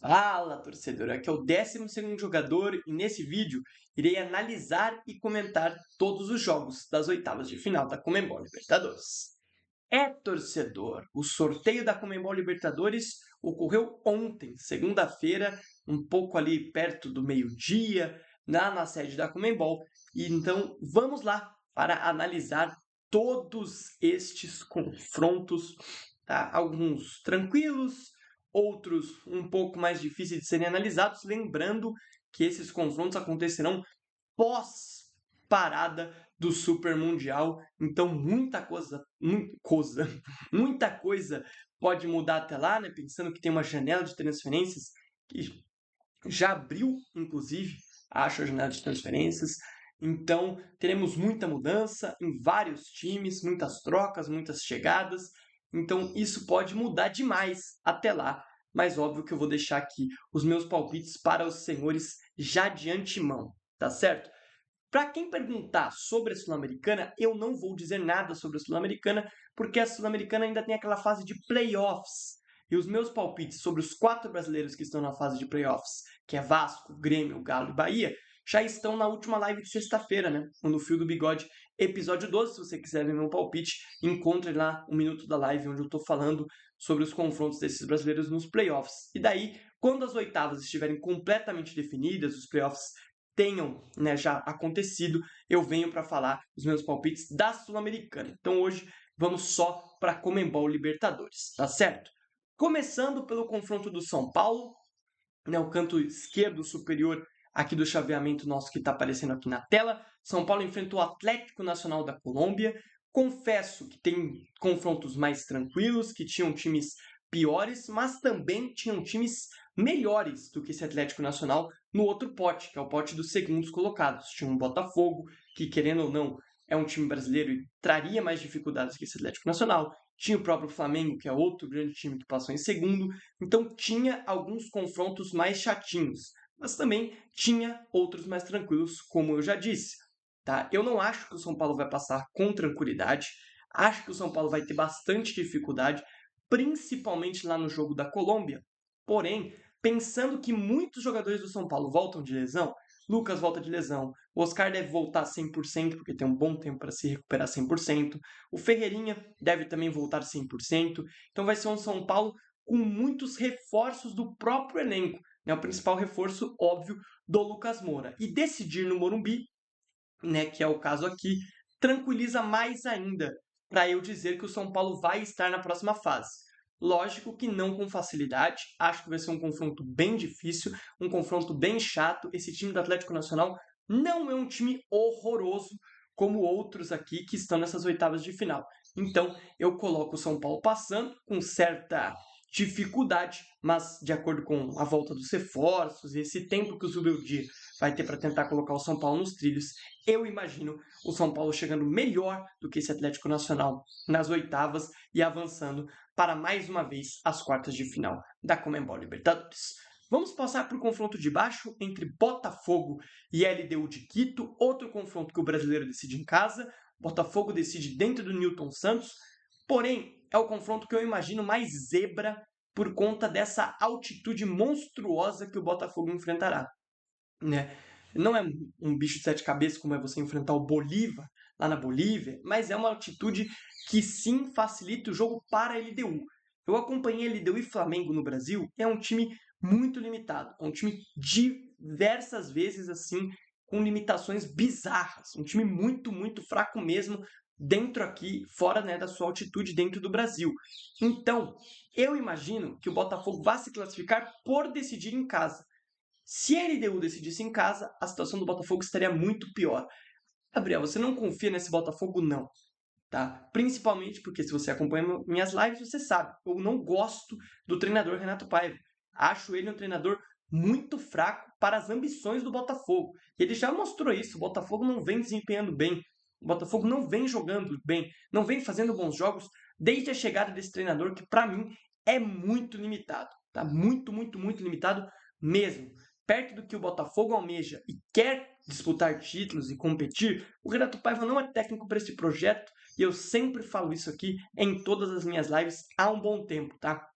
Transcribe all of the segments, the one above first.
Fala, torcedor! Aqui é o 12º jogador e nesse vídeo irei analisar e comentar todos os jogos das oitavas de final da Conmebol Libertadores. Torcedor, o sorteio da Conmebol Libertadores ocorreu ontem, segunda-feira, um pouco ali perto do meio-dia, lá na sede da Conmebol. E então vamos lá para analisar todos estes confrontos, tá? Alguns tranquilos, outros um pouco mais difíceis de serem analisados, lembrando que esses confrontos acontecerão pós-parada do Super Mundial, então muita coisa pode mudar até lá, né? Pensando que tem uma janela de transferências que já abriu, inclusive, acho, a janela de transferências. Então, teremos muita mudança em vários times, muitas trocas, muitas chegadas. Então, isso pode mudar demais até lá. Mas óbvio que eu vou deixar aqui os meus palpites para os senhores já de antemão, tá certo? Para quem perguntar sobre a Sul-Americana, eu não vou dizer nada sobre a Sul-Americana, porque a Sul-Americana ainda tem aquela fase de playoffs. E os meus palpites sobre os 4 brasileiros que estão na fase de playoffs, que é Vasco, Grêmio, Galo e Bahia, já estão na última live de sexta-feira, né? No Fio do Bigode, episódio 12. Se você quiser ver meu palpite, encontre lá o minuto da live onde eu estou falando sobre os confrontos desses brasileiros nos playoffs. E daí, quando as oitavas estiverem completamente definidas, os playoffs tenham, né, já acontecido, eu venho para falar os meus palpites da Sul-Americana. Então hoje vamos só para a Conmebol Libertadores, tá certo? Começando pelo confronto do São Paulo, né, o canto esquerdo superior aqui do chaveamento nosso que está aparecendo aqui na tela. São Paulo enfrentou o Atlético Nacional da Colômbia. Confesso que tem confrontos mais tranquilos, que tinham times piores, mas também tinham times melhores do que esse Atlético Nacional no outro pote, que é o pote dos segundos colocados. Tinha um Botafogo, que querendo ou não, é um time brasileiro e traria mais dificuldades que esse Atlético Nacional. Tinha o próprio Flamengo, que é outro grande time que passou em segundo. Então tinha alguns confrontos mais chatinhos, mas também tinha outros mais tranquilos, como eu já disse. Tá? Eu não acho que o São Paulo vai passar com tranquilidade. Acho que o São Paulo vai ter bastante dificuldade, principalmente lá no jogo da Colômbia. Porém, pensando que muitos jogadores do São Paulo voltam de lesão, Lucas volta de lesão, o Oscar deve voltar 100%, porque tem um bom tempo para se recuperar 100%, o Ferreirinha deve também voltar 100%, então vai ser um São Paulo com muitos reforços do próprio elenco, né? O principal reforço, óbvio, do Lucas Moura. E decidir no Morumbi, né, que é o caso aqui, tranquiliza mais ainda para eu dizer que o São Paulo vai estar na próxima fase. Lógico que não com facilidade, acho que vai ser um confronto bem difícil, um confronto bem chato. Esse time do Atlético Nacional não é um time horroroso como outros aqui que estão nessas oitavas de final. Então, eu coloco o São Paulo passando com certa dificuldade, mas de acordo com a volta dos reforços e esse tempo que o Zubeldia vai ter para tentar colocar o São Paulo nos trilhos, eu imagino o São Paulo chegando melhor do que esse Atlético Nacional nas oitavas e avançando para mais uma vez as quartas de final da Conmebol Libertadores. Vamos passar para o confronto de baixo entre Botafogo e LDU de Quito, outro confronto que o brasileiro decide em casa. Botafogo decide dentro do Newton Santos, porém é o confronto que eu imagino mais zebra por conta dessa altitude monstruosa que o Botafogo enfrentará, né? Não é um bicho de 7 cabeças como é você enfrentar o Bolívar lá na Bolívia, mas é uma altitude que sim facilita o jogo para a LDU. Eu acompanhei a LDU e Flamengo no Brasil, é um time muito limitado, é um time diversas vezes assim com limitações bizarras, um time muito fraco mesmo dentro aqui, fora, né, da sua altitude dentro do Brasil. Então, eu imagino que o Botafogo vai se classificar por decidir em casa. Se a LDU decidisse em casa, a situação do Botafogo estaria muito pior. Gabriel, você não confia nesse Botafogo, não, tá? Principalmente porque se você acompanha minhas lives, você sabe, eu não gosto do treinador Renato Paiva. Acho ele um treinador muito fraco para as ambições do Botafogo. Ele já mostrou isso, o Botafogo não vem desempenhando bem, o Botafogo não vem jogando bem, não vem fazendo bons jogos desde a chegada desse treinador que, para mim, é muito limitado, tá? Muito limitado mesmo. Perto do que o Botafogo almeja e quer disputar títulos e competir, o Renato Paiva não é técnico para esse projeto e eu sempre falo isso aqui em todas as minhas lives há um bom tempo, tá?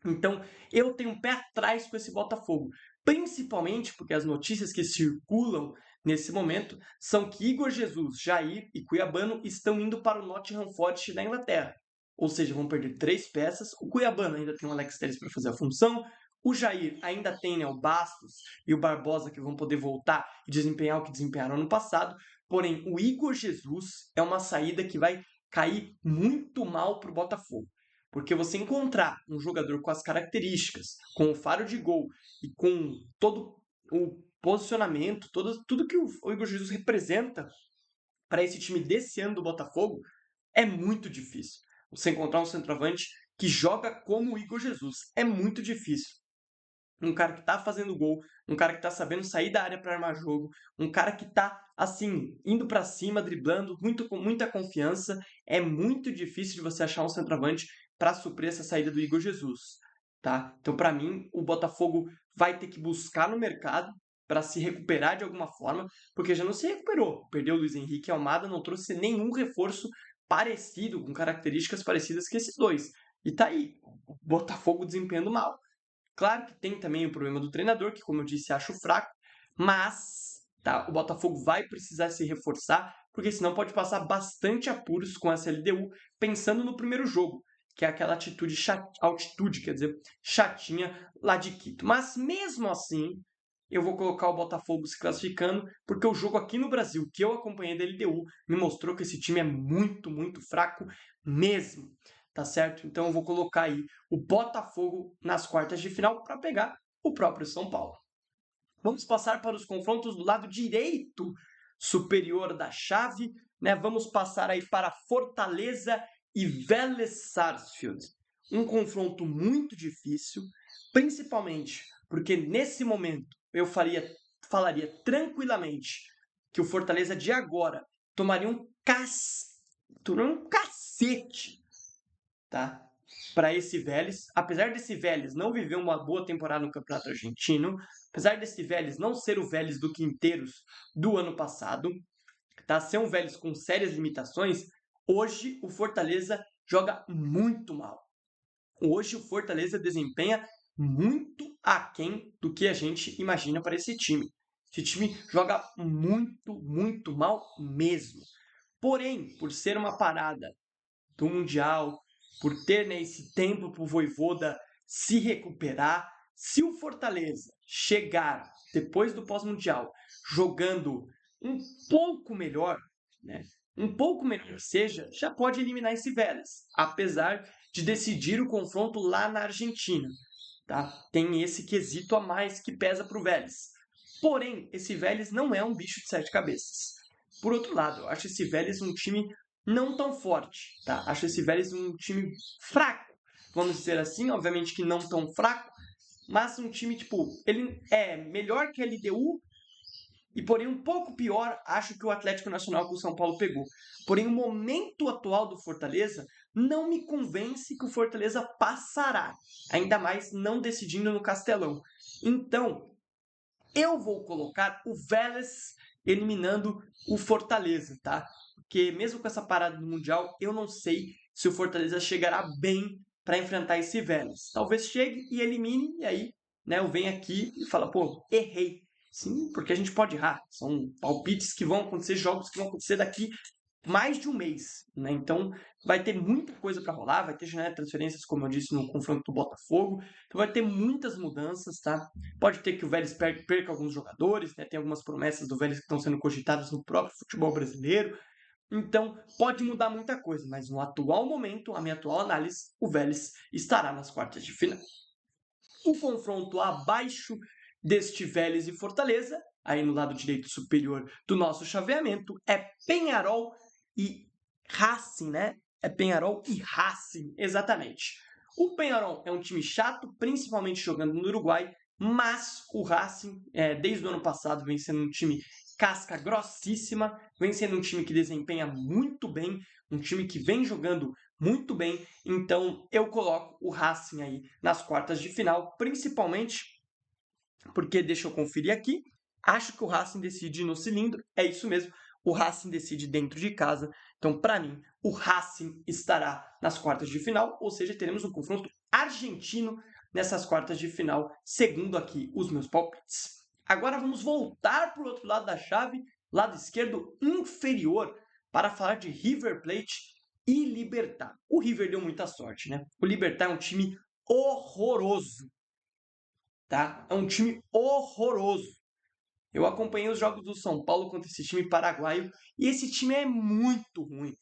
Então, eu tenho um pé atrás com esse Botafogo, principalmente porque as notícias que circulam nesse momento são que Igor Jesus, Jair e Cuiabano estão indo para o Nottingham Forest da Inglaterra. Ou seja, vão perder 3 peças. O Cuiabano ainda tem o Alex Telles para fazer a função. O Jair ainda tem, né, o Bastos e o Barbosa, que vão poder voltar e desempenhar o que desempenharam no passado. Porém, o Igor Jesus é uma saída que vai cair muito mal para o Botafogo. Porque você encontrar um jogador com as características, com o faro de gol e com todo o posicionamento, tudo que o Igor Jesus representa para esse time desse ano do Botafogo, é muito difícil. Você encontrar um centroavante que joga como o Igor Jesus. É muito difícil. Um cara que tá fazendo gol, um cara que tá sabendo sair da área para armar jogo, um cara que tá, assim, indo para cima, driblando, com muita confiança. É muito difícil de você achar um centroavante para suprir essa saída do Igor Jesus, tá? Então, para mim, o Botafogo vai ter que buscar no mercado para se recuperar de alguma forma, porque já não se recuperou. Perdeu o Luiz Henrique e Almada, não trouxe nenhum reforço parecido, com características parecidas que esses dois. E tá aí, o Botafogo desempenhando mal. Claro que tem também o problema do treinador, que, como eu disse, acho fraco, mas tá, o Botafogo vai precisar se reforçar, porque senão pode passar bastante apuros com essa LDU, pensando no primeiro jogo, que é aquela altitude, quer dizer, chatinha lá de Quito. Mas mesmo assim, eu vou colocar o Botafogo se classificando, porque o jogo aqui no Brasil, que eu acompanhei da LDU, me mostrou que esse time é muito, muito fraco mesmo, tá certo? Então eu vou colocar aí o Botafogo nas quartas de final para pegar o próprio São Paulo. Vamos passar para os confrontos do lado direito superior da chave, né? Vamos passar aí para Fortaleza e Vélez Sarsfield. Um confronto muito difícil, principalmente porque nesse momento eu falaria tranquilamente que o Fortaleza de agora tomaria um cacete, tá? Para esse Vélez, apesar desse Vélez não viver uma boa temporada no Campeonato Argentino, apesar desse Vélez não ser o Vélez do Quinteiros do ano passado, tá? Ser um Vélez com sérias limitações, hoje o Fortaleza joga muito mal. Hoje o Fortaleza desempenha muito aquém do que a gente imagina para esse time. Esse time joga muito, muito mal mesmo. Porém, por ser uma parada do Mundial, por ter, né, esse tempo para o Vojvoda se recuperar, se o Fortaleza chegar depois do pós-mundial jogando um pouco melhor, né, um pouco melhor seja, já pode eliminar esse Vélez, apesar de decidir o confronto lá na Argentina. Tá? Tem esse quesito a mais que pesa para o Vélez. Porém, esse Vélez não é um bicho de 7 cabeças. Por outro lado, eu acho esse Vélez um time não tão forte, tá? Acho esse Vélez um time fraco, vamos dizer assim, obviamente que não tão fraco, mas um time, tipo, ele é melhor que a LDU e, porém, um pouco pior, acho que o Atlético Nacional que o São Paulo pegou. Porém, o momento atual do Fortaleza não me convence que o Fortaleza passará, ainda mais não decidindo no Castelão. Então, eu vou colocar o Vélez eliminando o Fortaleza, tá? Porque mesmo com essa parada do Mundial, eu não sei se o Fortaleza chegará bem para enfrentar esse Vélez. Talvez chegue e elimine, e aí, né, eu venho aqui e falo, pô, errei. Sim, porque a gente pode errar. São palpites que vão acontecer, jogos que vão acontecer daqui mais de um mês, né? Então vai ter muita coisa para rolar, vai ter janela de transferências, como eu disse, no confronto do Botafogo. Então vai ter muitas mudanças, tá? Pode ter que o Vélez perca alguns jogadores, né? Tem algumas promessas do Vélez que estão sendo cogitadas no próprio futebol brasileiro. Então pode mudar muita coisa, mas no atual momento, a minha atual análise, o Vélez estará nas quartas de final. O confronto abaixo deste Vélez e Fortaleza, aí no lado direito superior do nosso chaveamento, é Penharol e Racing, né? É Penharol e Racing, exatamente. O Penharol é um time chato, principalmente jogando no Uruguai, mas o Racing, desde o ano passado, vem sendo um time casca grossíssima, vem sendo um time que desempenha muito bem, um time que vem jogando muito bem. Então eu coloco o Racing aí nas quartas de final, principalmente porque, deixa eu conferir aqui, acho que o Racing decide no cilindro, é isso mesmo, o Racing decide dentro de casa. Então, para mim, o Racing estará nas quartas de final, ou seja, teremos um confronto argentino nessas quartas de final, segundo aqui os meus palpites. Agora vamos voltar para o outro lado da chave, lado esquerdo inferior, para falar de River Plate e Libertad. O River deu muita sorte, né? O Libertad é um time horroroso, tá? É um time horroroso. Eu acompanhei os jogos do São Paulo contra esse time paraguaio e esse time é muito ruim.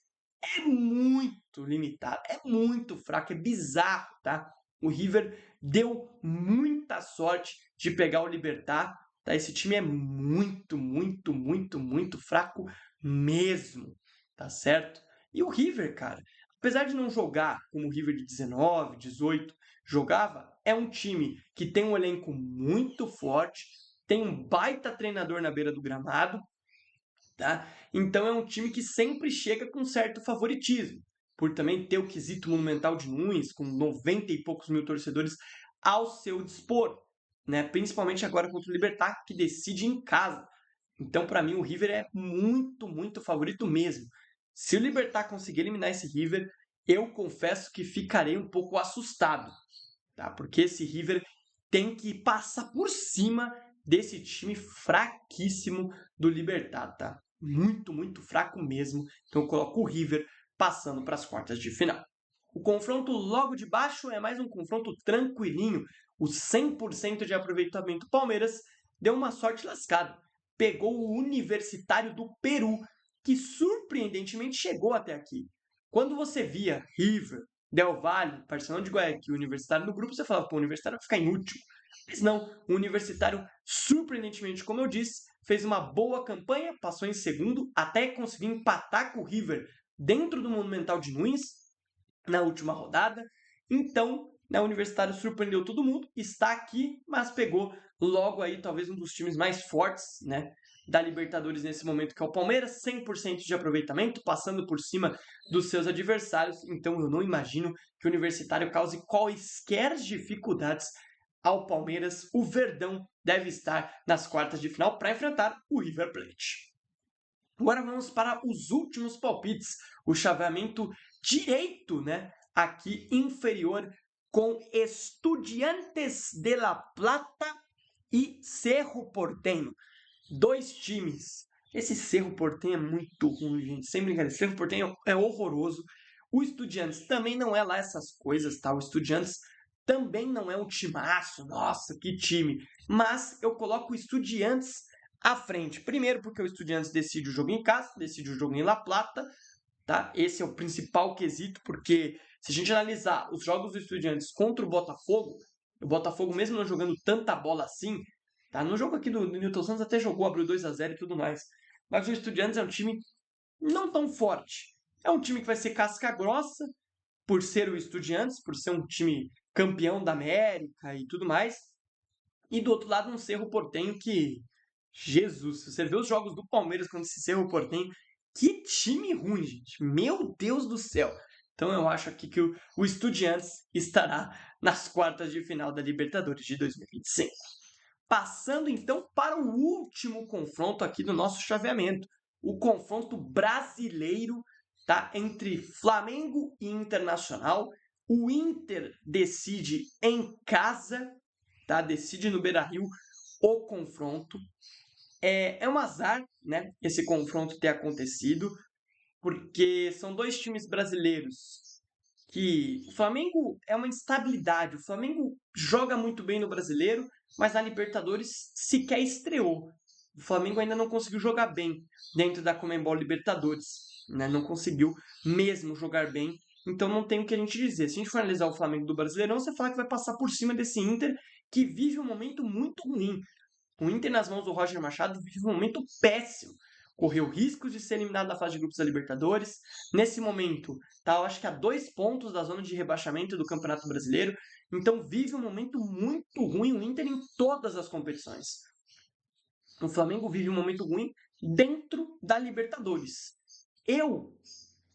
É muito limitado, é muito fraco, é bizarro, tá? O River deu muita sorte de pegar o Libertad, tá? Esse time é muito fraco mesmo, tá certo? E o River, cara, apesar de não jogar como o River de 19, 18 jogava, é um time que tem um elenco muito forte, tem um baita treinador na beira do gramado, tá? Então é um time que sempre chega com certo favoritismo, por também ter o quesito monumental de Nunes, com 90 e poucos mil torcedores ao seu dispor, né? Principalmente agora contra o Libertad, que decide em casa. Então, para mim, o River é muito favorito mesmo. Se o Libertad conseguir eliminar esse River, eu confesso que ficarei um pouco assustado, tá? Porque esse River tem que passar por cima desse time fraquíssimo do Libertad, tá? Muito fraco mesmo. Então eu coloco o River passando para as quartas de final. O confronto logo de baixo é mais um confronto tranquilinho. O 100% de aproveitamento Palmeiras deu uma sorte lascada. Pegou o Universitário do Peru, que surpreendentemente chegou até aqui. Quando você via River, Del Valle, Barcelona de Guayaquil, Universitário no grupo, você falava, pô, o Universitário vai ficar em último. Mas não, o Universitário, surpreendentemente, como eu disse, fez uma boa campanha, passou em segundo, até conseguir empatar com o River dentro do Monumental de Nunes, na última rodada. Então, o Universitário surpreendeu todo mundo, está aqui, mas pegou logo aí talvez um dos times mais fortes, né, da Libertadores nesse momento, que é o Palmeiras, 100% de aproveitamento, passando por cima dos seus adversários. Então eu não imagino que o Universitário cause quaisquer dificuldades ao Palmeiras. O Verdão deve estar nas quartas de final para enfrentar o River Plate. Agora vamos para os últimos palpites, o chaveamento direito, né, aqui inferior, com Estudiantes de La Plata e Cerro Porteño. Dois times. Esse Cerro Porteño é muito ruim, gente. Sem brincadeira. Cerro Porteño é horroroso. O Estudiantes também não é lá essas coisas, tá? O Estudiantes também não é um timaço. Nossa, que time. Mas eu coloco o Estudiantes à frente. Primeiro porque o Estudiantes decide o jogo em casa, decide o jogo em La Plata, tá? Esse é o principal quesito, porque se a gente analisar os jogos do Estudiantes contra o Botafogo mesmo não jogando tanta bola assim, tá? No jogo aqui do Newton Santos até jogou, abriu 2-0 e tudo mais. Mas o Estudiantes é um time não tão forte. É um time que vai ser casca grossa, por ser o Estudiantes, por ser um time campeão da América e tudo mais. E do outro lado, um Cerro Porteño que... Jesus, se você vê os jogos do Palmeiras contra esse Cerro Porteño, que time ruim, gente. Meu Deus do céu. Então eu acho aqui que o Estudiantes estará nas quartas de final da Libertadores de 2025. Passando então para o último confronto aqui do nosso chaveamento, o confronto brasileiro, tá, entre Flamengo e Internacional. O Inter decide em casa, tá, decide no Beira-Rio o confronto. É um azar, né, esse confronto ter acontecido, porque são dois times brasileiros que o Flamengo é uma instabilidade. O Flamengo joga muito bem no Brasileiro, mas na Libertadores sequer estreou. O Flamengo ainda não conseguiu jogar bem dentro da Conmebol Libertadores, né? Não conseguiu mesmo jogar bem. Então não tem o que a gente dizer. Se a gente for analisar o Flamengo do Brasileirão, você fala que vai passar por cima desse Inter, que vive um momento muito ruim. O Inter nas mãos do Roger Machado vive um momento péssimo. Correu riscos de ser eliminado da fase de grupos da Libertadores. Nesse momento, tá, eu acho que a 2 pontos da zona de rebaixamento do Campeonato Brasileiro. Então vive um momento muito ruim o Inter em todas as competições. O Flamengo vive um momento ruim dentro da Libertadores.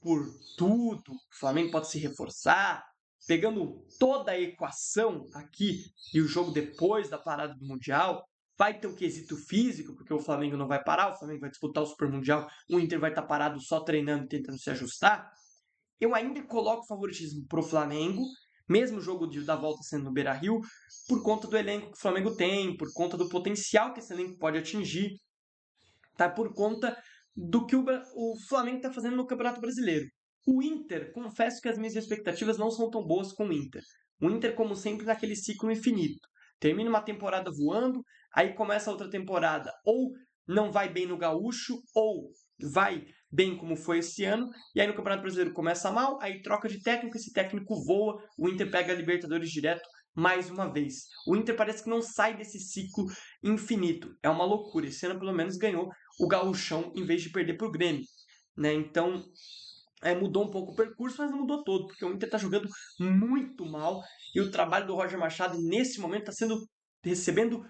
Por tudo, o Flamengo pode se reforçar, pegando toda a equação aqui e o jogo depois da parada do Mundial, vai ter o quesito físico, porque o Flamengo não vai parar, o Flamengo vai disputar o Super Mundial, o Inter vai estar parado só treinando e tentando se ajustar. Eu ainda coloco favoritismo pro Flamengo, mesmo o jogo da volta sendo no Beira-Rio, por conta do elenco que o Flamengo tem, por conta do potencial que esse elenco pode atingir, tá? Por conta do que o Flamengo está fazendo no Campeonato Brasileiro. O Inter, confesso que as minhas expectativas não são tão boas com o Inter. O Inter, como sempre, naquele ciclo infinito. Termina uma temporada voando, aí começa outra temporada, ou não vai bem no Gaúcho, ou vai bem como foi esse ano, e aí no Campeonato Brasileiro começa mal, aí troca de técnico, esse técnico voa, o Inter pega a Libertadores direto mais uma vez. O Inter parece que não sai desse ciclo infinito. É uma loucura. Esse ano, pelo menos, ganhou o Gauchão em vez de perder para o Grêmio. Né? Então, mudou um pouco o percurso, mas não mudou todo, porque o Inter está jogando muito mal e o trabalho do Roger Machado, nesse momento, está recebendo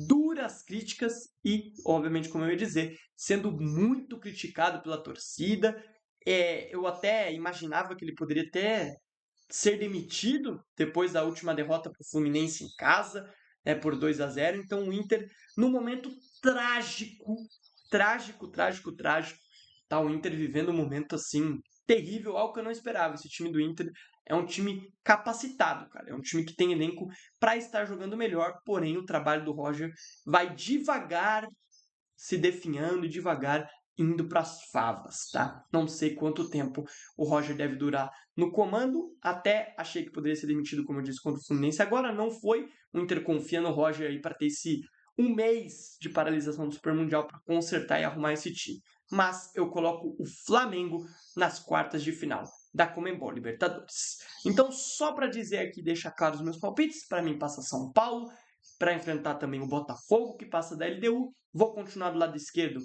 duras críticas e, obviamente, como eu ia dizer, sendo muito criticado pela torcida. Eu até imaginava que ele poderia até ser demitido depois da última derrota para o Fluminense em casa, né, por 2-0. Então o Inter, num momento trágico, trágico, tá o Inter vivendo um momento assim terrível, algo que eu não esperava. Esse time do Inter é um time capacitado, cara. É um time que tem elenco para estar jogando melhor, porém o trabalho do Roger vai devagar se definhando e devagar indo para as favas, tá? Não sei quanto tempo o Roger deve durar no comando. Até achei que poderia ser demitido, como eu disse, contra o Fluminense. Agora não foi. O Inter confia no Roger aí para ter esse um mês de paralisação do Super Mundial para consertar e arrumar esse time. Mas eu coloco o Flamengo nas quartas de final da Conmebol Libertadores. Então, só para dizer aqui, deixar claro os meus palpites, para mim passa São Paulo, para enfrentar também o Botafogo, que passa da LDU. Vou continuar do lado esquerdo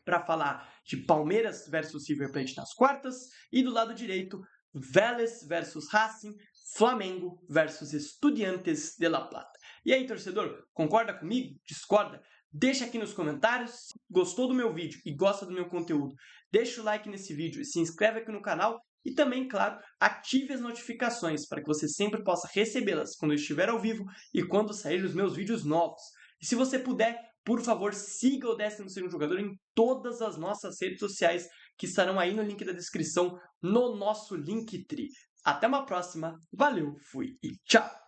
para falar de Palmeiras versus River Plate nas quartas. E do lado direito, Vélez versus Racing, Flamengo versus Estudiantes de La Plata. E aí, torcedor, concorda comigo? Discorda? Deixa aqui nos comentários. Gostou do meu vídeo e gosta do meu conteúdo? Deixa o like nesse vídeo e se inscreve aqui no canal. E também, claro, ative as notificações para que você sempre possa recebê-las quando eu estiver ao vivo e quando sair os meus vídeos novos. E se você puder, por favor, siga o 12º Jogador em todas as nossas redes sociais, que estarão aí no link da descrição, no nosso Linktree. Até uma próxima, valeu, fui e tchau!